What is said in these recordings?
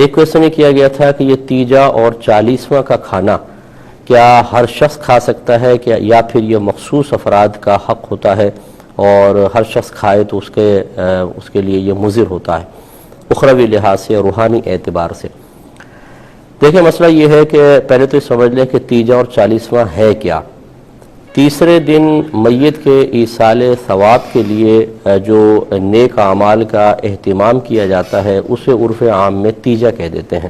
ایک کوشچن یہ کیا گیا تھا کہ یہ تیجا اور 40واں کا کھانا کیا ہر شخص کھا سکتا ہے کہ یا پھر یہ مخصوص افراد کا حق ہوتا ہے اور ہر شخص کھائے تو اس کے لیے یہ مضر ہوتا ہے اخروی لحاظ سے اور روحانی اعتبار سے؟ دیکھیں، مسئلہ یہ ہے کہ پہلے تو یہ سمجھ لیں کہ تیجا اور 40واں ہے کیا۔ تیسرے دن میت کے ایصال ثواب کے لیے جو نیک اعمال کا اہتمام کیا جاتا ہے اسے عرف عام میں تیجا کہہ دیتے ہیں۔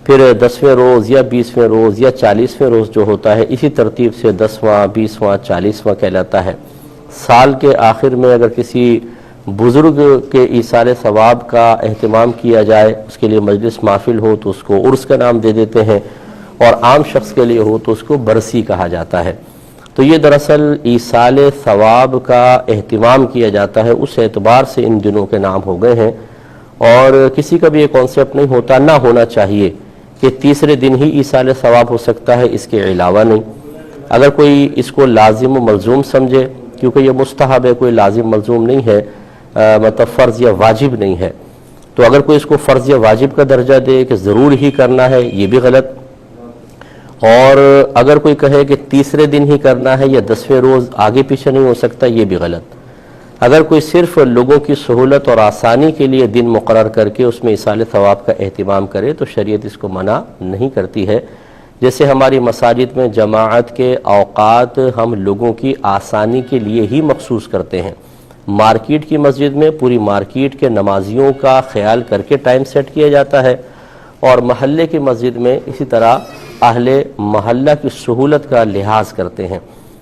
پھر 10ویں روز یا 20ویں روز یا 40ویں روز جو ہوتا ہے اسی ترتیب سے 10واں 20واں 40واں کہلاتا ہے۔ سال کے آخر میں اگر کسی بزرگ کے ایصال ثواب کا اہتمام کیا جائے، اس کے لیے مجلس محفل ہو تو اس کو عرس کا نام دے دیتے ہیں، اور عام شخص کے لیے ہو تو اس کو برسی کہا جاتا ہے۔ تو یہ دراصل ایصال ثواب کا اہتمام کیا جاتا ہے، اس اعتبار سے ان دنوں کے نام ہو گئے ہیں، اور کسی کا بھی یہ کانسیپٹ نہیں ہوتا، نہ ہونا چاہیے کہ تیسرے دن ہی ایصال ثواب ہو سکتا ہے، اس کے علاوہ نہیں۔ اگر کوئی اس کو لازم و ملزوم سمجھے، کیونکہ یہ مستحب ہے، کوئی لازم ملزوم نہیں ہے، مطلب فرض یا واجب نہیں ہے، تو اگر کوئی اس کو فرض یا واجب کا درجہ دے کہ ضرور ہی کرنا ہے، یہ بھی غلط۔ اور اگر کوئی کہے کہ تیسرے دن ہی کرنا ہے یا 10ویں روز آگے پیچھے نہیں ہو سکتا، یہ بھی غلط۔ اگر کوئی صرف لوگوں کی سہولت اور آسانی کے لیے دن مقرر کر کے اس میں ایصال ثواب کا اہتمام کرے تو شریعت اس کو منع نہیں کرتی ہے۔ جیسے ہماری مساجد میں جماعت کے اوقات ہم لوگوں کی آسانی کے لیے ہی مخصوص کرتے ہیں۔ مارکیٹ کی مسجد میں پوری مارکیٹ کے نمازیوں کا خیال کر کے ٹائم سیٹ کیا جاتا ہے، اور محلے کی مسجد میں اسی طرح اہل محلہ کی سہولت کا لحاظ کرتے ہیں۔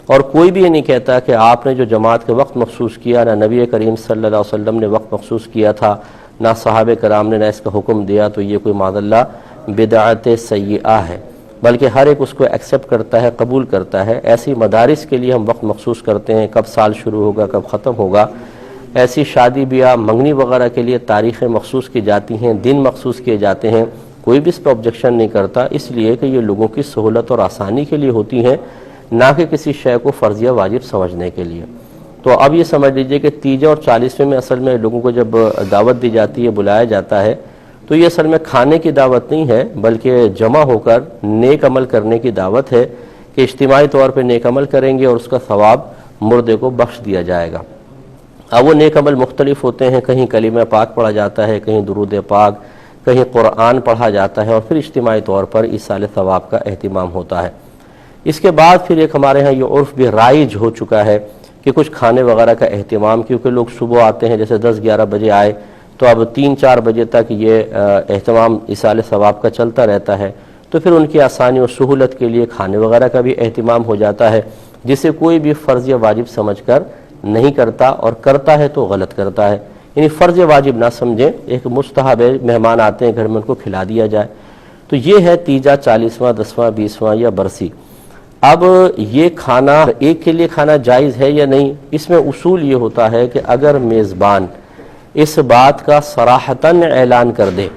اور کوئی بھی یہ نہیں کہتا کہ آپ نے جو جماعت کے وقت مخصوص کیا، نہ نبی کریم صلی اللہ علیہ وسلم نے وقت مخصوص کیا تھا، نہ صحابہ کرام نے نہ اس کا حکم دیا، تو یہ کوئی معاذ اللہ بدعت سیئہ ہے، بلکہ ہر ایک اس کو ایکسیپٹ کرتا ہے، قبول کرتا ہے۔ ایسی مدارس کے لیے ہم وقت مخصوص کرتے ہیں، کب سال شروع ہوگا کب ختم ہوگا۔ ایسی شادی بیاہ منگنی وغیرہ کے لیے تاریخیں مخصوص کی جاتی ہیں، دن مخصوص کیے جاتے ہیں، کوئی بھی اس پہ آبجیکشن نہیں کرتا، اس لیے کہ یہ لوگوں کی سہولت اور آسانی کے لیے ہوتی ہیں، نہ کہ کسی شے کو فرض یا واجب سمجھنے کے لیے۔ تو اب یہ سمجھ لیجئے کہ تیجا اور 40ویں میں اصل میں لوگوں کو جب دعوت دی جاتی ہے، بلایا جاتا ہے، تو یہ اصل میں کھانے کی دعوت نہیں ہے، بلکہ جمع ہو کر نیک عمل کرنے کی دعوت ہے کہ اجتماعی طور پہ نیک عمل کریں گے اور اس کا ثواب مردے کو بخش دیا جائے گا۔ اب وہ نیک عمل مختلف ہوتے ہیں، کہیں کلمہ پاک پڑھا جاتا ہے، کہیں درود پاک، کہیں قرآن پڑھا جاتا ہے، اور پھر اجتماعی طور پر ایصال ثواب کا اہتمام ہوتا ہے۔ اس کے بعد پھر ایک ہمارے ہاں یہ عرف بھی رائج ہو چکا ہے کہ کچھ کھانے وغیرہ کا اہتمام، کیونکہ لوگ صبح آتے ہیں، جیسے 10-11 بجے آئے تو اب 3-4 بجے تک یہ اہتمام ایصال ثواب کا چلتا رہتا ہے، تو پھر ان کی آسانی اور سہولت کے لیے کھانے وغیرہ کا بھی اہتمام ہو جاتا ہے، جسے کوئی بھی فرض یا واجب سمجھ کر نہیں کرتا، اور کرتا ہے تو غلط کرتا ہے۔ یعنی فرض یا واجب نہ سمجھیں، ایک مستحب ہے، مہمان آتے ہیں گھر میں ان کو کھلا دیا جائے۔ تو یہ ہے تیجا، 40واں 10واں 20واں یا برسی۔ اب یہ کھانا ایک کے لیے کھانا جائز ہے یا نہیں، اس میں اصول یہ ہوتا ہے کہ اگر میزبان اس بات کا صراحتاً اعلان کر دے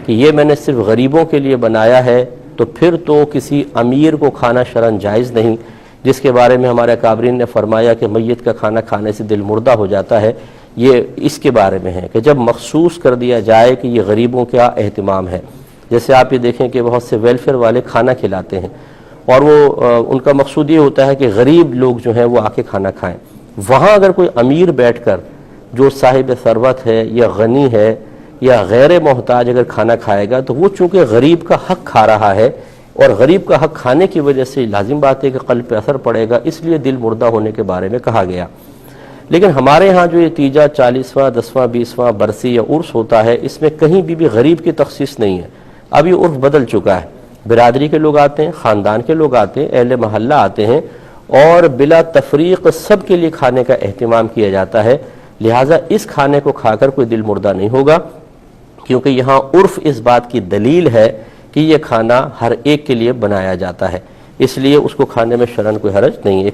کہ یہ میں نے صرف غریبوں کے لیے بنایا ہے، تو پھر تو کسی امیر کو کھانا شرعاً جائز نہیں، جس کے بارے میں ہمارے اکابرین نے فرمایا کہ میت کا کھانا کھانے سے دل مردہ ہو جاتا ہے۔ یہ اس کے بارے میں ہے کہ جب مخصوص کر دیا جائے کہ یہ غریبوں کا اہتمام ہے۔ جیسے آپ یہ دیکھیں کہ بہت سے ویلفیئر والے کھانا کھلاتے ہیں، اور وہ ان کا مقصود یہ ہوتا ہے کہ غریب لوگ جو ہیں وہ آ کے کھانا کھائیں۔ وہاں اگر کوئی امیر بیٹھ کر جو صاحب ثروت ہے یا غنی ہے یا غیر محتاج اگر کھانا کھائے گا، تو وہ چونکہ غریب کا حق کھا رہا ہے، اور غریب کا حق کھانے کی وجہ سے لازم بات ہے کہ قلب پہ اثر پڑے گا، اس لیے دل مردہ ہونے کے بارے میں کہا گیا۔ لیکن ہمارے ہاں جو یہ تیجا، 40واں 10واں 20واں برسی یا عرس ہوتا ہے، اس میں کہیں بھی غریب کی تخصیص نہیں ہے۔ اب یہ عرف بدل چکا ہے، برادری کے لوگ آتے ہیں، خاندان کے لوگ آتے ہیں، اہل محلہ آتے ہیں، اور بلا تفریق سب کے لیے کھانے کا اہتمام کیا جاتا ہے۔ لہٰذا اس کھانے کو کھا کر کوئی دل مردہ نہیں ہوگا، کیونکہ یہاں عرف اس بات کی دلیل ہے کہ یہ کھانا ہر ایک کے لیے بنایا جاتا ہے، اس لیے اس کو کھانے میں شرعاً کوئی حرج نہیں ہے۔